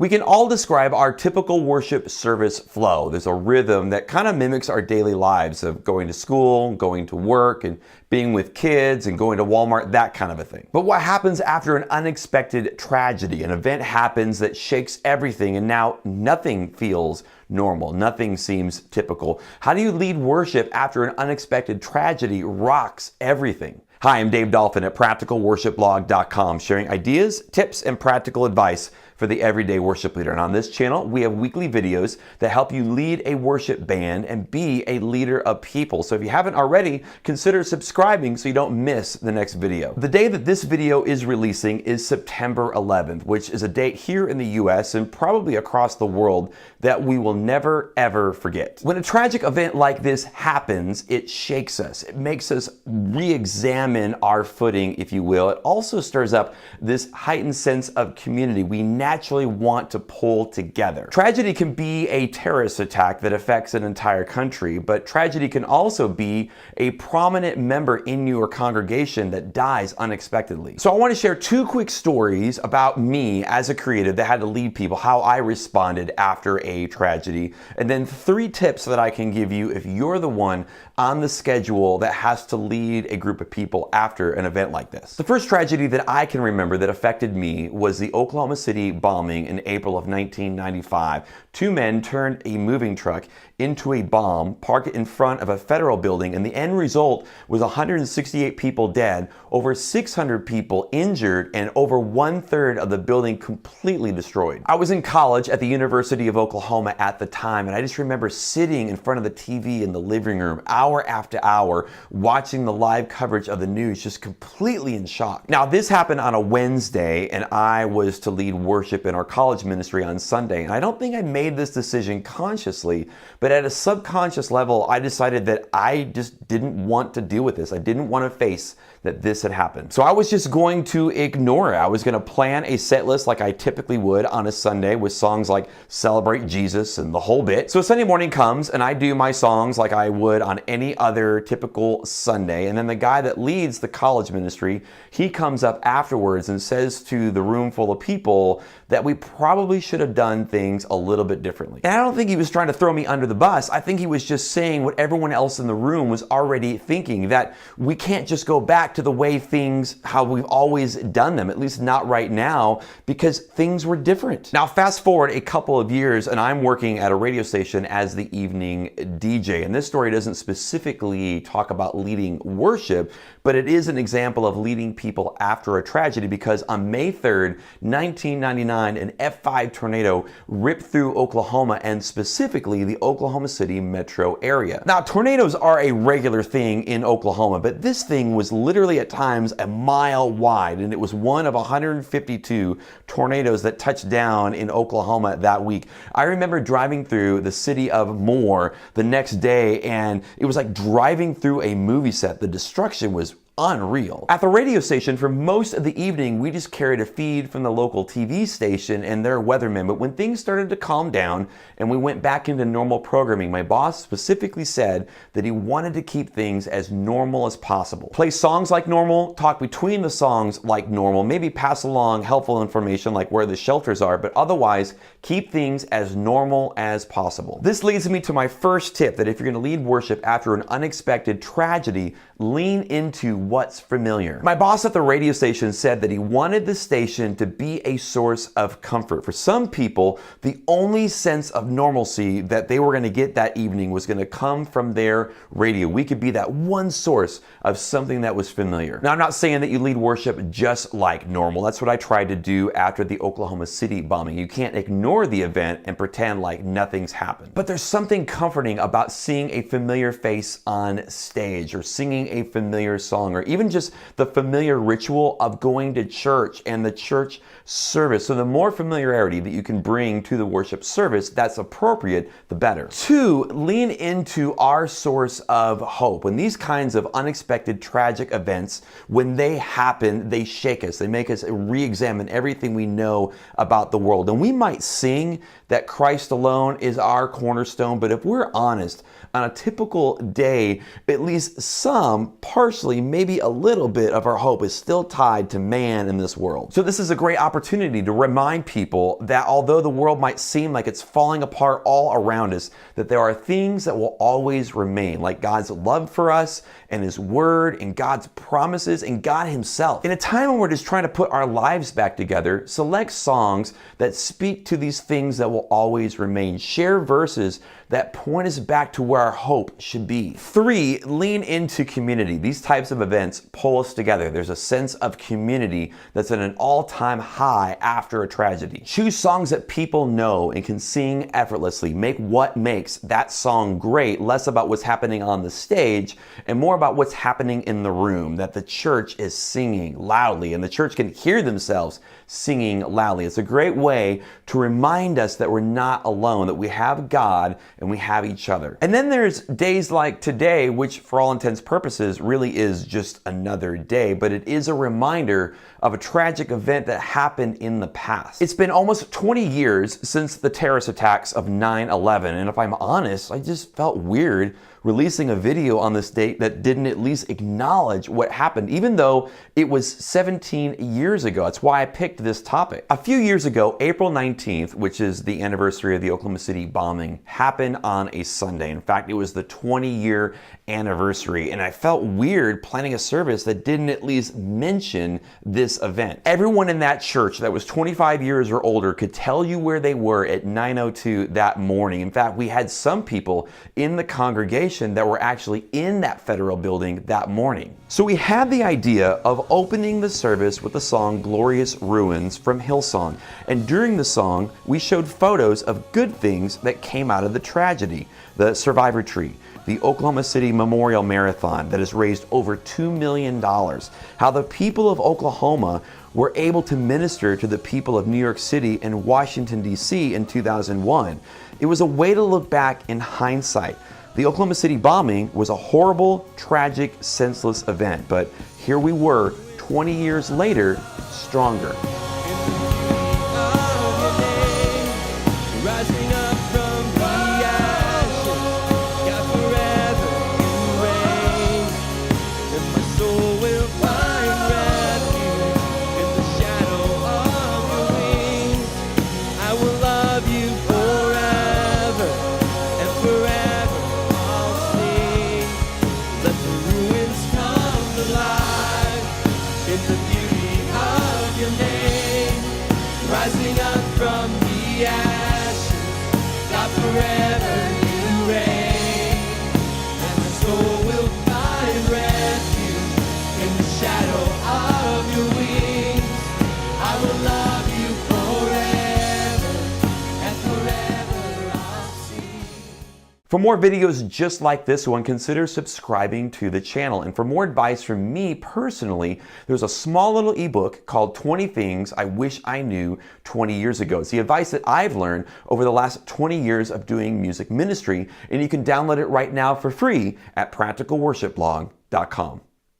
We can all describe our typical worship service flow. There's a rhythm that kind of mimics our daily lives of going to school, going to work, and being with kids, and going to Walmart, that kind of a thing. But what happens after an unexpected tragedy? An event happens that shakes everything, and now nothing feels normal. Nothing seems typical. How do you lead worship after an unexpected tragedy rocks everything? Hi, I'm Dave Dolphin at practicalworshipblog.com, sharing ideas, tips, and practical advice for the everyday worship leader. And on this channel, we have weekly videos that help you lead a worship band and be a leader of people. So if you haven't already, consider subscribing so you don't miss the next video. The day that this video is releasing is September 11th, which is a date here in the US and probably across the world that we will never, ever forget. When a tragic event like this happens, it shakes us. It makes us re-examine our footing, if you will. It also stirs up this heightened sense of community we naturally want to pull together. Tragedy can be a terrorist attack that affects an entire country, but tragedy can also be a prominent member in your congregation that dies unexpectedly. So I want to share two quick stories about me as a creative that had to lead people, how I responded after a tragedy, and then 3 tips that I can give you if you're the one on the schedule that has to lead a group of people after an event like this. The first tragedy that I can remember that affected me was the Oklahoma City bombing in April of 1995. 2 men turned a moving truck into a bomb, parked it in front of a federal building, and the end result was 168 people dead, over 600 people injured, and over 1/3 of the building completely destroyed. I was in college at the University of Oklahoma at the time, and I just remember sitting in front of the TV in the living room hour after hour, watching the live coverage of the news, just completely in shock. Now, this happened on a Wednesday, and I was to lead worship in our college ministry on Sunday, and I don't think I made this decision consciously, but at a subconscious level, I decided that I just didn't want to deal with this. I didn't want to face that this had happened. So I was just going to ignore it. I was going to plan a set list like I typically would on a Sunday with songs like Celebrate Jesus and the whole bit. So Sunday morning comes and I do my songs like I would on any other typical Sunday. And then the guy that leads the college ministry, he comes up afterwards and says to the room full of people that we probably should have done things a little bit differently. And I don't think he was trying to throw me under the bus. I think he was just saying what everyone else in the room was already thinking, that we can't just go back to the way things, how we've always done them, at least not right now, because things were different. Now, fast forward a couple of years, and I'm working at a radio station as the evening DJ. And this story doesn't specifically talk about leading worship, but it is an example of leading people after a tragedy, because on May 3rd, 1999, an F5 tornado ripped through Oklahoma, and specifically the Oklahoma City metro area. Now, tornadoes are a regular thing in Oklahoma, but this thing was literally at times a mile wide, and it was one of 152 tornadoes that touched down in Oklahoma that week. I remember driving through the city of Moore the next day, and it was like driving through a movie set. The destruction was unreal. At the radio station, for most of the evening, we just carried a feed from the local TV station and their weathermen. But when things started to calm down and we went back into normal programming, my boss specifically said that he wanted to keep things as normal as possible. Play songs like normal, talk between the songs like normal, maybe pass along helpful information like where the shelters are, but otherwise keep things as normal as possible. This leads me to my first tip, that if you're going to lead worship after an unexpected tragedy, lean into what's familiar. My boss at the radio station said that he wanted the station to be a source of comfort. For some people, the only sense of normalcy that they were going to get that evening was going to come from their radio. We could be that one source of something that was familiar. Now, I'm not saying that you lead worship just like normal. That's what I tried to do after the Oklahoma City bombing. You can't ignore the event and pretend like nothing's happened. But there's something comforting about seeing a familiar face on stage, or singing a familiar song, or even just the familiar ritual of going to church and the church service. So the more familiarity that you can bring to the worship service that's appropriate, the better. 2, lean into our source of hope. When these kinds of unexpected tragic events, when they happen, they shake us. They make us re-examine everything we know about the world. And we might sing that Christ alone is our cornerstone, but if we're honest, on a typical day, at least some, partially, maybe maybe a little bit of our hope is still tied to man in this world. So this is a great opportunity to remind people that although the world might seem like it's falling apart all around us, that there are things that will always remain, like God's love for us and His Word and God's promises and God Himself. In a time when we're just trying to put our lives back together, select songs that speak to these things that will always remain. Share verses that point us back to where our hope should be. 3, lean into community. These types of events pull us together. There's a sense of community that's at an all-time high after a tragedy. Choose songs that people know and can sing effortlessly. Make what makes that song great less about what's happening on the stage and more about what's happening in the room, that the church is singing loudly and the church can hear themselves singing loudly. It's a great way to remind us that we're not alone, that we have God and we have each other. And then there's days like today, which for all intents and purposes really is just another day, but it is a reminder of a tragic event that happened in the past. It's been almost 20 years since the terrorist attacks of 9/11, and if I'm honest, I just felt weird releasing a video on this date that didn't at least acknowledge what happened, even though it was 17 years ago. That's why I picked this topic. A few years ago, April 19th, which is the anniversary of the Oklahoma City bombing, happened on a Sunday. In fact, it was the 20-year anniversary, and I felt weird planning a service that didn't at least mention this event. Everyone in that church that was 25 years or older could tell you where they were at 9:02 that morning. In fact, we had some people in the congregation that were actually in that federal building that morning. So we had the idea of opening the service with the song Glorious Ruins from Hillsong. And during the song, we showed photos of good things that came out of the tragedy. The Survivor Tree, the Oklahoma City Memorial Marathon that has raised over $2 million. How the people of Oklahoma were able to minister to the people of New York City and Washington, D.C. in 2001. It was a way to look back in hindsight. The Oklahoma City bombing was a horrible, tragic, senseless event, but here we were 20 years later, stronger. Rising up from the ashes, God forever you reign, and my soul will find refuge in the shadow of your wings. I will love you forever, and forever I'll sing. For more videos just like this one, consider subscribing to the channel. And for more advice from me personally, there's a small little ebook called 20 Things I Wish I Knew 20 Years Ago. It's the advice that I've learned over the last 20 years of doing music ministry, and you can download it right now for free at practicalworshipblog.com.